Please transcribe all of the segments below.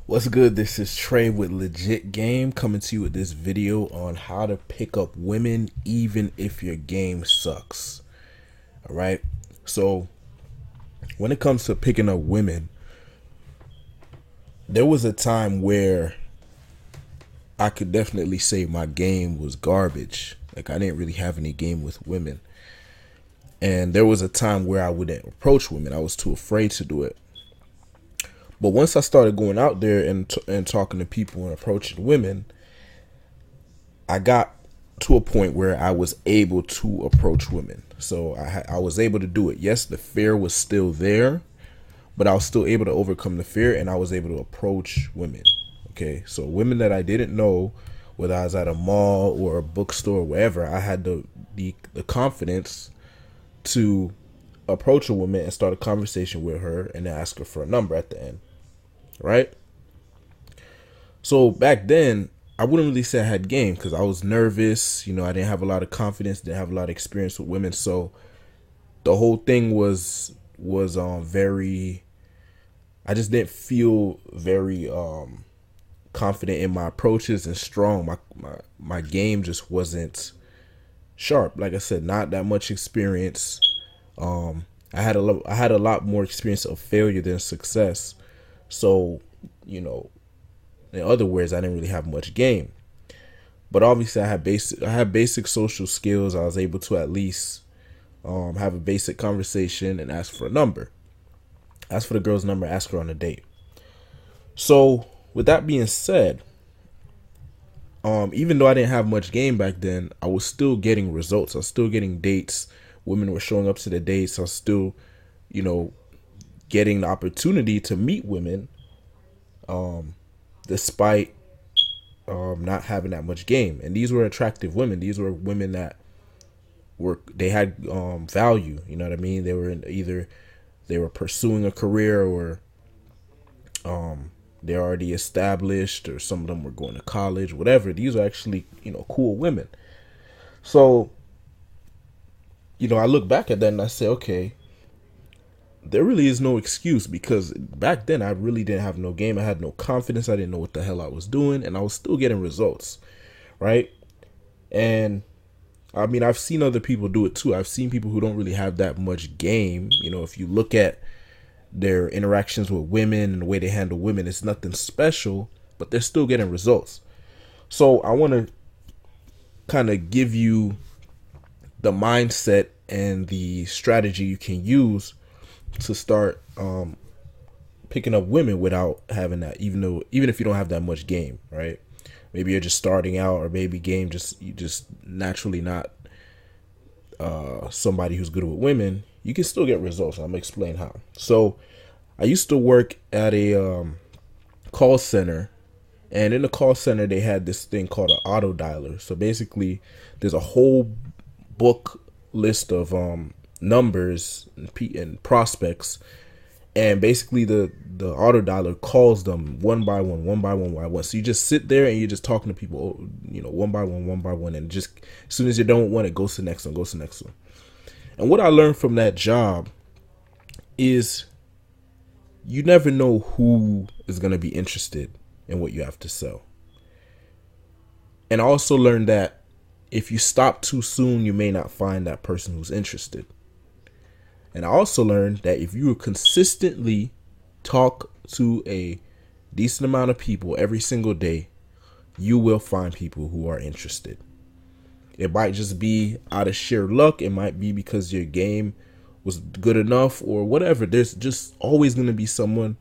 What's good? This is Trey with Legit Game coming to you with this video on how to pick up women even if your game sucks. All right. So, when it comes to picking up women, there was a time where I could definitely say my game was garbage. Like, I didn't really have any game with women. And there was a time where I wouldn't approach women. I was too afraid to do it. But once I started going out there and talking to people and approaching women, I got to a point where I was able to approach women. So I was able to do it. Yes, the fear was still there, but I was still able to overcome the fear, and I was able to approach women. Okay, so women that I didn't know, whether I was at a mall or a bookstore, wherever, I had the confidence to approach a woman and start a conversation with her and ask her for a number at the end. Right? So back then, I wouldn't really say I had game because I was nervous. I didn't have a lot of confidence, didn't have a lot of experience with women. So the whole thing was very. I just didn't feel very confident in my approaches and strong. My game just wasn't sharp. Like I said, not that much experience. I had a lot more experience of failure than success. So, in other words, I didn't really have much game. But obviously, I had basic social skills. I was able to at least have a basic conversation and ask for a number. Ask for the girl's number, ask her on a date. So, with that being said, even though I didn't have much game back then, I was still getting results. I was still getting dates. Women were showing up to the dates. I was still, you know, getting the opportunity to meet women, despite not having that much game. And these were attractive women. These were women that they had value. You know what I mean? They were either they were pursuing a career, or they're already established, or some of them were going to college, whatever. These are actually, cool women. So, I look back at that and I say, okay, there really is no excuse, because back then I really didn't have no game. I had no confidence. I didn't know what the hell I was doing, and I was still getting results, right? And I mean, I've seen other people do it too. I've seen people who don't really have that much game. If you look at their interactions with women and the way they handle women, it's nothing special, but they're still getting results. So I want to kind of give you the mindset and the strategy you can use to start picking up women without having that, even if you don't have that much game, right? Maybe you're just starting out, or maybe you just naturally not somebody who's good with women. You can still get results. I'm gonna explain how. So I used to work at a call center, and in the call center they had this thing called an auto dialer. So basically, there's a whole book list of numbers and prospects, and basically the auto dialer calls them one by one, one by one, by one. So you just sit there and you're just talking to people, one by one, and just as soon as you're done with one, it goes to the next one, goes to the next one. And what I learned from that job is you never know who is going to be interested in what you have to sell. And I also learned that if you stop too soon, you may not find that person who's interested. And I also learned that if you consistently talk to a decent amount of people every single day, you will find people who are interested. It might just be out of sheer luck. It might be because your game was good enough or whatever. There's just always going to be someone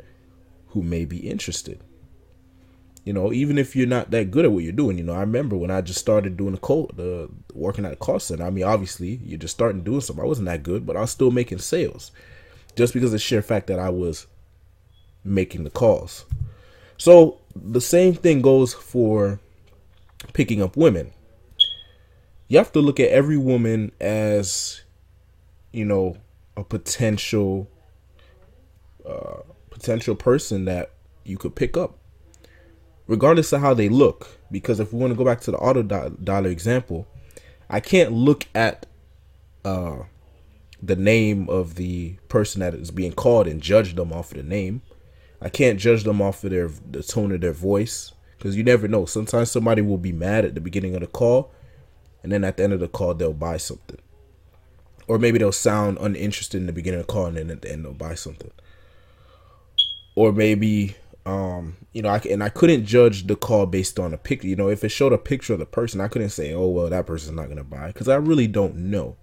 who may be interested. Even if you're not that good at what you're doing. I remember when I just started doing working at a call center. I mean, obviously, you're just starting doing something. I wasn't that good, but I was still making sales just because of the sheer fact that I was making the calls. So the same thing goes for picking up women. You have to look at every woman as, a potential person that you could pick up, regardless of how they look. Because if we want to go back to the auto dialer example, I can't look at the name of the person that is being called and judge them off of the name. I can't judge them off of the tone of their voice, because you never know. Sometimes somebody will be mad at the beginning of the call, and then at the end of the call they'll buy something, or maybe they'll sound uninterested in the beginning of the call, and then at the end they'll buy something. Or maybe I couldn't judge the call based on a picture. If it showed a picture of the person, I couldn't say, oh well, that person's not gonna buy, because I really don't know.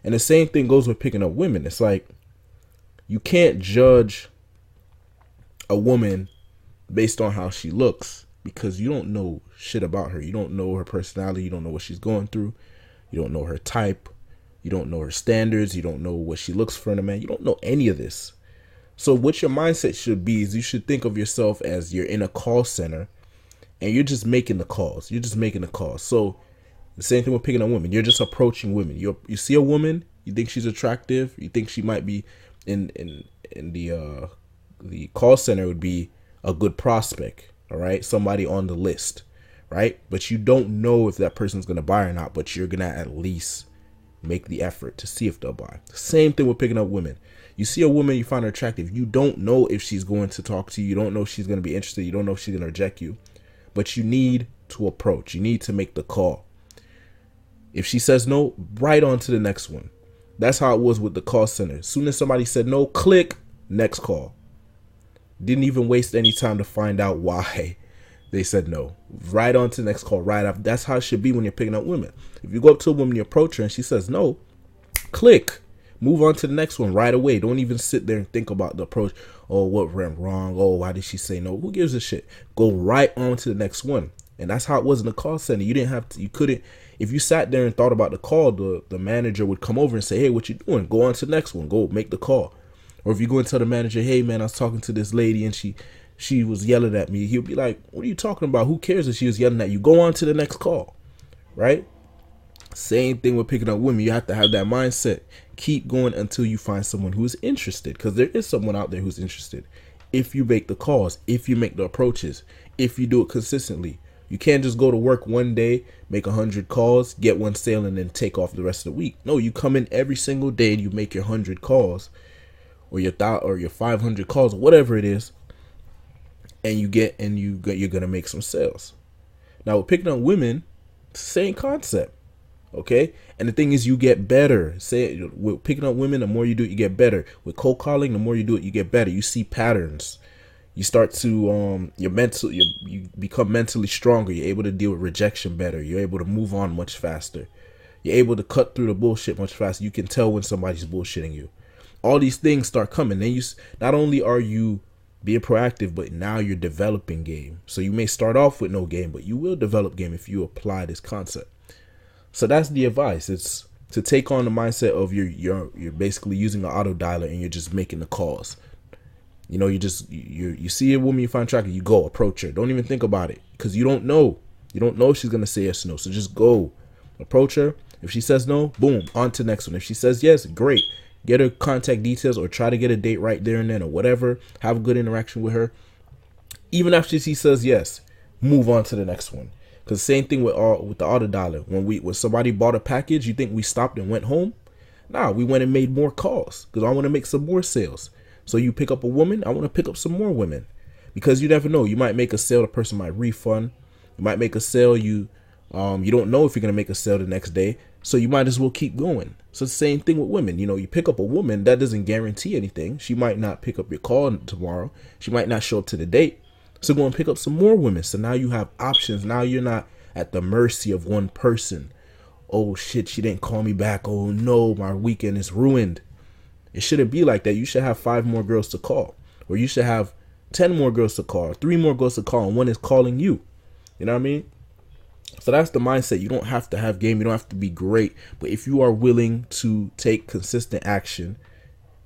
And the same thing goes with picking up women. It's like you can't judge a woman based on how she looks, because you don't know shit about her. You don't know her personality. You don't know what she's going through. You don't know her type. You don't know her standards. You don't know what she looks for in a man. You don't know any of this. So what your mindset should be is you should think of yourself as you're in a call center and you're just making the calls. You're just making the calls. So the same thing with picking up women. You're just approaching women. You see a woman, you think she's attractive, you think she might be in the call center would be a good prospect, all right? Somebody on the list, right? But you don't know if that person's going to buy or not, but you're going to at least make the effort to see if they'll buy. Same thing with picking up women. You see a woman, you find her attractive. You don't know if she's going to talk to you. You don't know if she's going to be interested. You don't know if she's going to reject you. But you need to approach. You need to make the call. If she says no, right on to the next one. That's how it was with the call center. As soon as somebody said no, click, next call. Didn't even waste any time to find out why they said no. Right on to the next call, right after. That's how it should be when you're picking up women. If you go up to a woman, you approach her, and she says no, click. Move on to the next one right away. Don't even sit there and think about the approach. Oh, what went wrong? Oh, why did she say no? Who gives a shit? Go right on to the next one. And that's how it was in the call center. You didn't have to, you couldn't, if you sat there and thought about the call, the manager would come over and say, hey, what you doing? Go on to the next one. Go make the call. Or if you go and tell the manager, hey man, I was talking to this lady and she was yelling at me. He'll be like, what are you talking about? Who cares if she was yelling at you? Go on to the next call. Right? Same thing with picking up women. You have to have that mindset. Keep going until you find someone who is interested, because there is someone out there who's interested. If you make the calls, if you make the approaches, if you do it consistently. You can't just go to work one day, make 100 calls, get one sale, and then take off the rest of the week. No, you come in every single day and you make your 100 calls, or your 500 calls, whatever it is, and you're gonna make some sales. Now with picking up women, same concept. Okay, and the thing is, you get better. With picking up women, the more you do it, you get better. With cold calling, the more you do it, you get better. You see patterns. You start to you become mentally stronger. You're able to deal with rejection better. You're able to move on much faster. You're able to cut through the bullshit much faster. You can tell when somebody's bullshitting you. All these things start coming. Then not only are you being proactive, but now you're developing game. So you may start off with no game, but you will develop game if you apply this concept. So that's the advice. It's to take on the mindset of you're basically using an auto dialer and you're just making the calls. You see a woman you find attractive, you go approach her. Don't even think about it, because you don't know. You don't know if she's gonna say yes or no. So just go approach her. If she says no, boom, on to the next one. If she says yes, great. Get her contact details or try to get a date right there and then or whatever. Have a good interaction with her. Even after she says yes, move on to the next one. Because same thing with the auto dialer. When somebody bought a package, you think we stopped and went home? Nah, we went and made more calls because I want to make some more sales. So you pick up a woman, I want to pick up some more women, because you never know. You might make a sale, the person might refund. You might make a sale, you don't know if you're gonna make a sale the next day, so you might as well keep going. So the same thing with women. You pick up a woman, that doesn't guarantee anything. She might not pick up your call tomorrow. She might not show up to the date. So go and pick up some more women. So now you have options. Now you're not at the mercy of one person. Oh shit, she didn't call me back. Oh no, my weekend is ruined. It shouldn't be like that. You should have 5 more girls to call, or you should have 10 more girls to call, 3 more girls to call, and one is calling you. You know what I mean? So that's the mindset. You don't have to have game. You don't have to be great. But if you are willing to take consistent action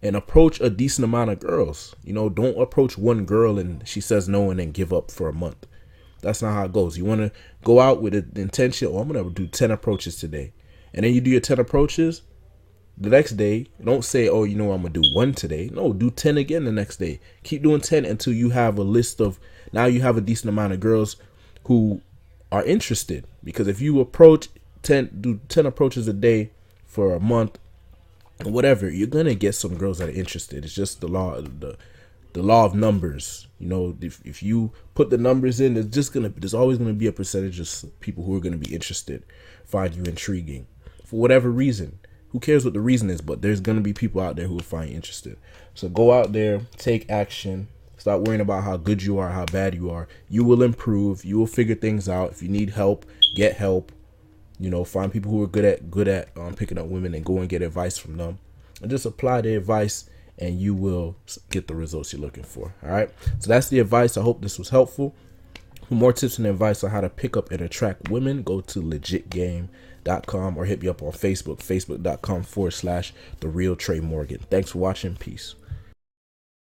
and approach a decent amount of girls, don't approach one girl and she says no and then give up for a month. That's not how it goes. You want to go out with the intention, I'm going to do 10 approaches today. And then you do your 10 approaches. The next day, don't say, oh, I'm going to do 1 today. No, do 10 again the next day. Keep doing 10 until you have a list of, now you have a decent amount of girls who are interested. Because if you do 10 approaches a day for a month, whatever, you're going to get some girls that are interested. It's just the law, the law of numbers. You know, if you put the numbers in, there's always gonna be a percentage of people who are gonna be interested, find you intriguing, for whatever reason. Who cares what the reason is? But there's gonna be people out there who will find you interested. So go out there, take action. Stop worrying about how good you are, how bad you are. You will improve. You will figure things out. If you need help, get help. You know, find people who are good at picking up women and go and get advice from them, and just apply the advice, and you will get the results you're looking for. All right. So that's the advice. I hope this was helpful. For more tips and advice on how to pick up and attract women, go to legitgame.com or hit me up on Facebook, facebook.com/The Real Trey Morgan. Thanks for watching. Peace.